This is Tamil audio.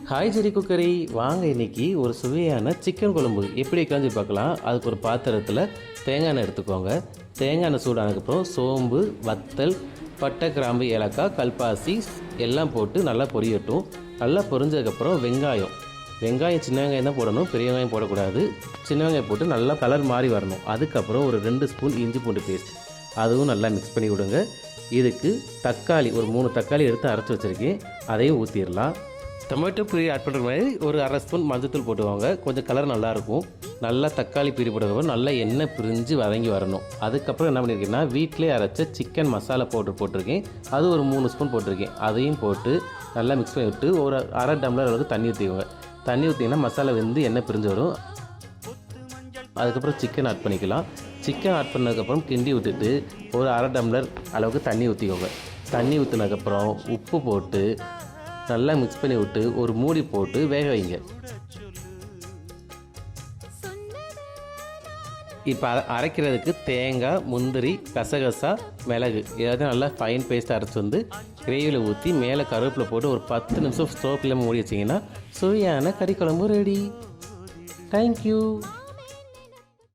ஹாய் ஜெரி குக்கரி, வாங்க இன்றைக்கி ஒரு சுவையான சிக்கன் குழம்பு எப்படி வைக்கலாம்னு பார்க்கலாம். அதுக்கு ஒரு பாத்திரத்தில் தேங்காய் எண்ணெய் எடுத்துக்கோங்க. தேங்காய் எண்ணெய் சூடானதுக்கப்புறம் சோம்பு, வத்தல், பட்டை, கிராம்பு, ஏலக்காய், கல்பாசி எல்லாம் போட்டு நல்லா பொரியட்டும். நல்லா பொரிஞ்சதுக்கப்புறம் வெங்காயம் சின்ன வெங்காயம் தான் போடணும், பெரிய வெங்காயம் போடக்கூடாது. சின்ன வெங்காயம் போட்டு நல்லா கலர் மாறி வரணும். அதுக்கப்புறம் ஒரு 2 ஸ்பூன் இஞ்சி பூண்டு பேஸ்ட் அதுவும் நல்லா மிக்ஸ் பண்ணி விடுங்க. இதுக்கு தக்காளி ஒரு 3 தக்காளி எடுத்து அரைச்சி வச்சுருக்கேன், அதையும் ஊற்றிடலாம். டொமேட்டோ பியூரி ஆட் பண்ணுற மாதிரி ஒரு 1/2 ஸ்பூன் மஞ்சத்தூள் போட்டுவாங்க, கொஞ்சம் கலர் நல்லாயிருக்கும். நல்லா தக்காளி பிரி போட்டதுக்கப்புறம் நல்லா எண்ணெய் பிரிஞ்சு வதங்கி வரணும். அதுக்கப்புறம் என்ன பண்ணியிருக்கேன்னா வீட்டிலே அரைச்ச சிக்கன் மசாலா பவுடர் போட்டிருக்கேன், அது ஒரு 3 ஸ்பூன் போட்டிருக்கேன். அதையும் போட்டு நல்லா மிக்ஸ் பண்ணி விட்டு ஒரு 1/2 டம்ளர் அளவுக்கு தண்ணி ஊற்றிக்குவோங்க. தண்ணி ஊற்றிங்கன்னா மசாலா வெந்து எண்ணெய் பிரிஞ்சு வரும். அதுக்கப்புறம் சிக்கன் ஆட் பண்ணிக்கலாம். சிக்கன் ஆட் பண்ணதுக்கப்புறம் கிண்டி விட்டுட்டு ஒரு 1/2 டம்ளர் அளவுக்கு தண்ணி ஊற்றிக்கோங்க. தண்ணி ஊற்றினதுக்கப்புறம் உப்பு போட்டு நல்லா மிக்ஸ் பண்ணி விட்டு ஒரு மூடி போட்டு வேக வைங்க. இப்போ அரைக்கிறதுக்கு தேங்காய், முந்திரி, கசகசா, மிளகு எல்லாத்தையும் நல்லா ஃபைன் பேஸ்ட் அரைச்சி வந்து கிரேவியில் ஊற்றி மேலே கருவேப்பிலை போட்டு ஒரு 10 நிமிஷம் ஸ்டோவ் மூடி வச்சிங்கன்னா சுவையான கறி குழம்பு ரெடி. தேங்க்யூ.